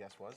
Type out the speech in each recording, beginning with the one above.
guest was.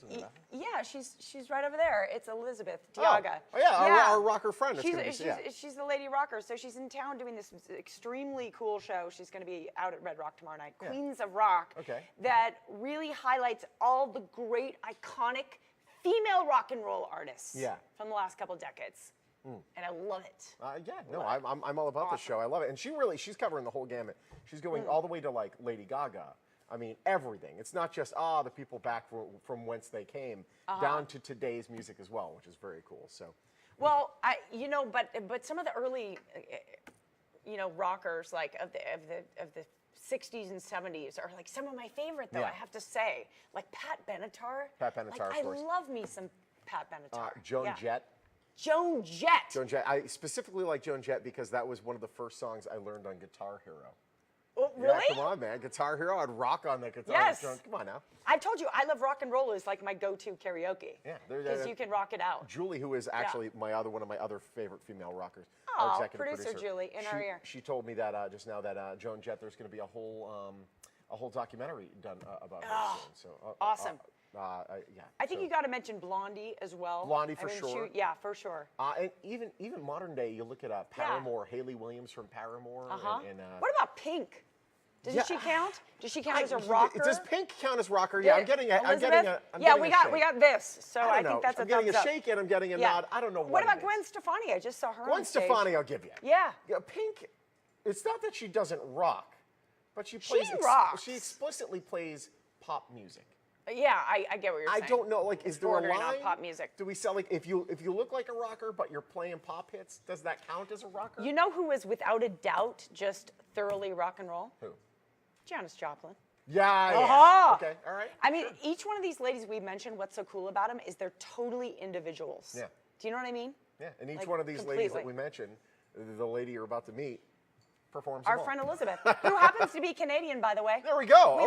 Yeah, she's right over there. It's Elyzabeth Diaga. Oh yeah, our rocker friend. She's the lady rocker. So she's in town doing this extremely cool show. She's going to be out at Red Rock tomorrow night. Yeah. Queens of Rock. Okay. That really highlights all the great, iconic female rock and roll artists. Yeah. From the last couple decades. And I love it. I'm all about this show. I love it. And she's covering the whole gamut. She's going all the way to like Lady Gaga. I mean, everything. It's not just, the people back from whence they came, down to today's music as well, which is very cool. So, well, but some of the early, rockers like of the 60s and 70s are like some of my favorite, though, I have to say. Like Pat Benatar. Pat Benatar, like, of course. I love me some Pat Benatar. Joan Jett. Joan Jett. Joan Jett. I specifically like Joan Jett because that was one of the first songs I learned on Guitar Hero. Oh, really? Yeah, come on, man. Guitar Hero. I'd rock on that guitar. Yes. Come on now. I told you, I love rock and roll is like my go-to karaoke. Yeah. Because you can rock it out. Julie, who is actually one of my other favorate female rockers. Oh, our executive producer Julie, in our ear. She told me that just now that Joan Jett, there's going to be a whole documentary done about her soon. So, awesome. Yeah. I think you got to mention Blondie as well. Blondie for sure. Yeah, for sure. And even modern day, you look at Paramore, Hayley Williams from Paramore. What about Pink? Does she count? Does she count as a rocker? Does Pink count as rocker? Yeah, I'm getting a we got this. So I think that's a thumbs up. I'm getting a shake and I'm getting a nod. I don't know what about Gwen Stefani? I just saw her Gwen on stage. Stefani, I'll give you. Yeah. Pink, it's not that she doesn't rock, but she rocks. She explicitly plays pop music. Yeah, I get what you're saying. I don't know, like, is there a line? On pop music. Do we sell, like, if you look like a rocker, but you're playing pop hits, does that count as a rocker? You know who is without a doubt just thoroughly rock and roll? Who? Janis Joplin. Yeah. Okay, all right. I mean, each one of these ladies we mentioned, what's so cool about them is they're totally individuals. Yeah. Do you know what I mean? Yeah, and each one of these ladies that we mentioned, the lady you're about to meet, performs our friend Elyzabeth, who happens to be Canadian, by the way. There we go.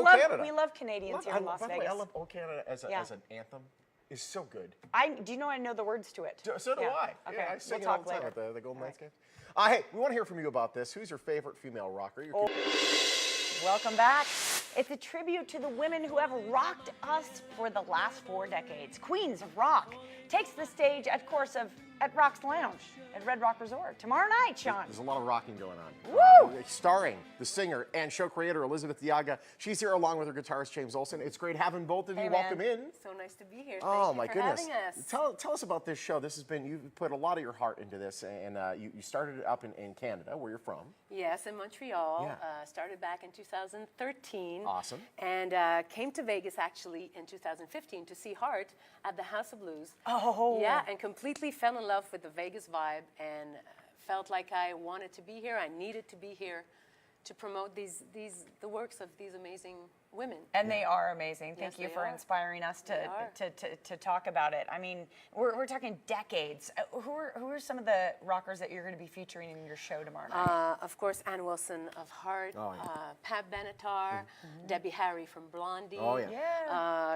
We love Canadians here in Las Vegas. By the way, I love "O Canada" as an anthem. It's so good. Do you know I know the words to it? So do I. Okay, yeah, I sing we'll it all talk the time later. at the Golden Knights games. Hey, we want to hear from you about this. Who's your favorite female rocker? Welcome back. It's a tribute to the women who have rocked us for the last 4 decades. Queens of Rock takes the stage at Rock's Lounge at Red Rock Resort tomorrow night, Sean. There's a lot of rocking going on. Woo! Starring the singer and show creator Elyzabeth Diaga. She's here along with her guitarist James Oleson. It's great having both of you. Welcome in. So nice to be here. Oh my goodness! Having us. Tell us about this show. You've put a lot of your heart into this, and you started it up in Canada, where you're from. Yes, in Montreal. Yeah. Started back in 2013. Awesome. And came to Vegas actually in 2015 to see Heart at the House of Blues. Oh. Yeah, and completely fell in love with the Vegas vibe and felt like I wanted to be here. I needed to be here to promote the works of these amazing women. And they are amazing. Thank you for inspiring us to talk about it. I mean, we're talking decades. Who are some of the rockers that you're going to be featuring in your show tomorrow night? Of course, Ann Wilson of Heart, Pat Benatar, Debbie Harry from Blondie,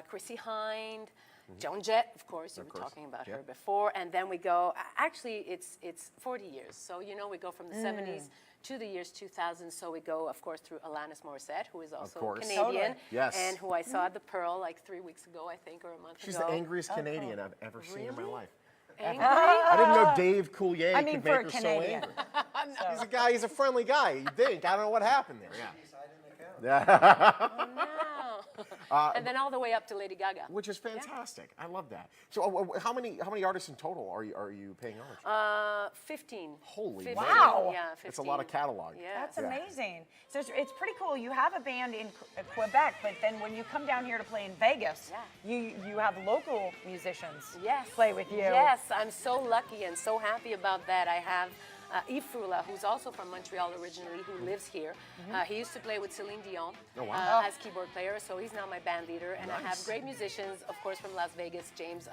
Chrissy Hind, Joan Jett, of course, you were talking about her before, and then we go, actually it's 40 years, so we go from the 70s to the years 2000, so we go, of course, through Alanis Morissette, who is also Canadian, and who I saw at the Pearl like 3 weeks ago, I think, or a month ago. She's the angriest Canadian I've ever seen in my life. Angry? I didn't know Dave Coulier could for make a her so Canadian. angry. He's a friendly guy, you think. I don't know what happened there. Yeah. Oh, no. And then all the way up to Lady Gaga, which is fantastic. I love that. So, how many artists in total are you paying homage? 15. Holy 15. wow! Yeah, 15. That's a lot of catalog. Yeah. That's amazing. So it's pretty cool. You have a band in Quebec, but then when you come down here to play in Vegas, you have local musicians play with you. Yes, I'm so lucky and so happy about that. I have Yves Frula, who's also from Montreal originally, who lives here. He used to play with Celine Dion as keyboard player, so he's now my band leader. And I have great musicians, of course, from Las Vegas, James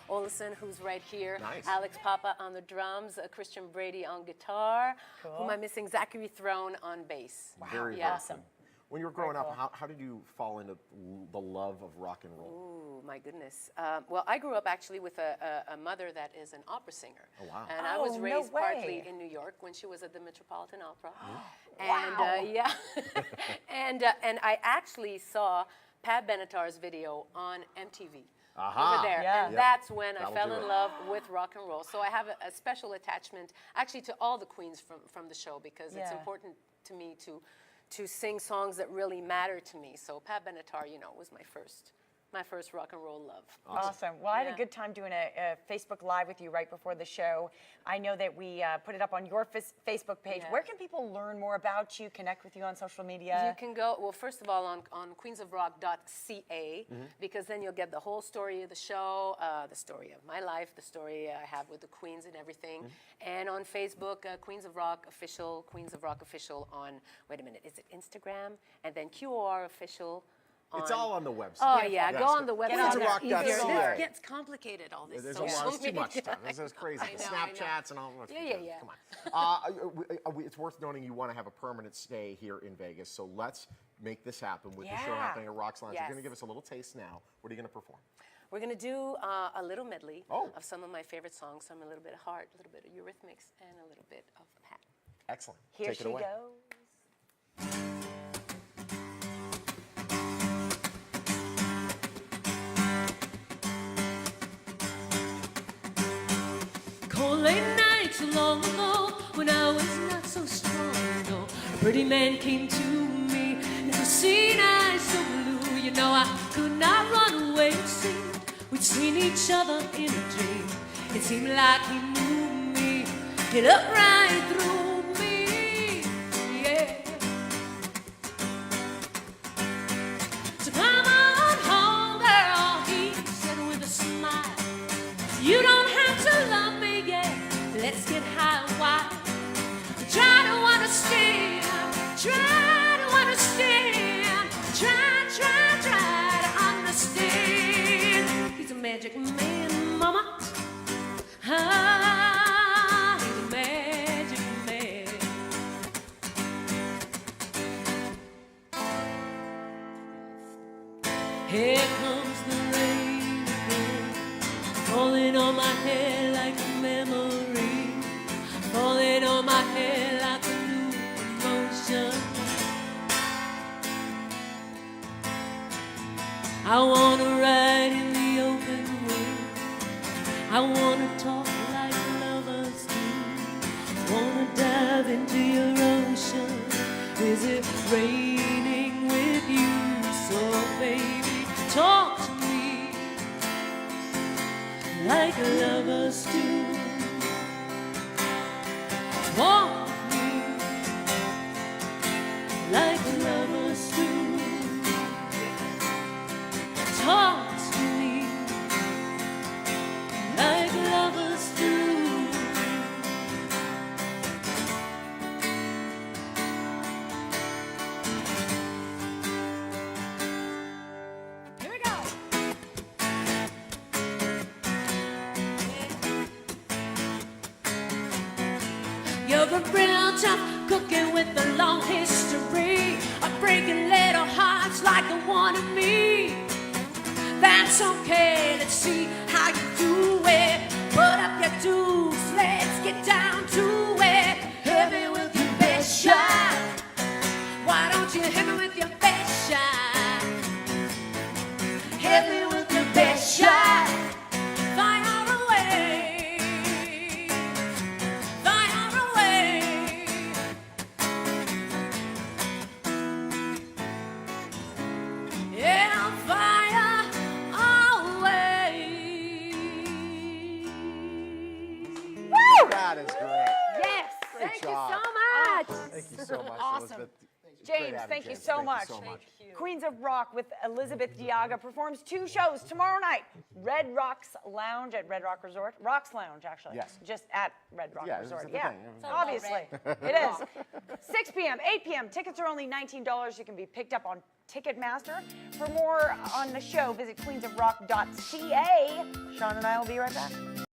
Oleson, who's right here, Alex Papa on the drums, Christian Brady on guitar, whom I'm missing, Zachary Throne on bass. Wow, very awesome. When you were growing up, how did you fall into the love of rock and roll? Oh, my goodness. Well, I grew up actually with a mother that is an opera singer. Oh, wow. And I was raised partly in New York when she was at the Metropolitan Opera. And, and I actually saw Pat Benatar's video on MTV. Aha. Over there. Yeah. And that's when I That'll fell do in it. love with rock and roll. So I have a special attachment actually to all the queens from the show, because it's important to me to sing songs that really matter to me. So Pat Benatar, you know, was my first rock and roll love. Awesome. Well, I had a good time doing a Facebook Live with you right before the show. I know that we put it up on your Facebook page. Yes. Where can people learn more about you, connect with you on social media? You can go, well, first of all, on queensofrock.ca, because then you'll get the whole story of the show, the story of my life, the story I have with the queens and everything. And on Facebook, Queens of Rock Official on, wait a minute, is it Instagram? And then QOR Official. It's all on the website. Oh, yeah, go on the website. Queensofrock.ca. This gets complicated, all this. There's social too much media. stuff. This is crazy. I The know, I know. Snapchats and all. Yeah. Come on. It's worth noting you want to have a permanent stay here in Vegas, so let's make this happen with the show happening at Rock's Lounge. You're going to give us a little taste now. What are you going to perform? We're going to do a little medley Oh. of some of my favorite songs, some a little bit of Heart, a little bit of Eurythmics, and a little bit of Pat. Excellent. Here Take she it away. goes. Cold late nights long ago, when I was not so strong, no, a pretty man came to me, and the seeing eyes so blue, you know I could not run away. It seemed we'd seen each other in a dream. It seemed like he knew me, he looked right through me, yeah. So come on home, girl, he said with a smile. You don't have to love me yet. Let's get high and wild. Try to understand. Try to understand. Try to understand. He's a magic man, mama. Ah, he's a magic man. Here comes the rain again, falling on my head like a memory, falling on my head like a new emotion. I wanna ride in the open wind, I wanna talk like lovers do, wanna dive into your ocean. Is it raining with you? So baby, talk to me like lovers do. Walk with me like lovers do. Talk to me like lovers do. Here we go. You're a real tough cookie with a long history of breaking little hearts like the one in me. That's okay, let's see how you do it. Put up your dues, let's get down to it. Hit me with your best shot. Why don't you hit me with your best shot? Hit me with your best shot. Fire away. Fire away. Yeah, fire away. Woo! That is great. Yes. Great Thank job. you so much. Thank you so much, Awesome. Elizabeth. James, Great having thank you James. so Thank much. You so much. Queens of Rock with Elyzabeth Diaga performs 2 shows tomorrow night. Red Rocks Lounge at Red Rock Resort. Rocks Lounge, actually. Yes. Just at Red Rock Yeah, it's Resort. the thing. It's all obviously. It is. 6 p.m., 8 p.m. Tickets are only $19. You can be picked up on Ticketmaster. For more on the show, visit queensofrock.ca. Sean and I will be right back.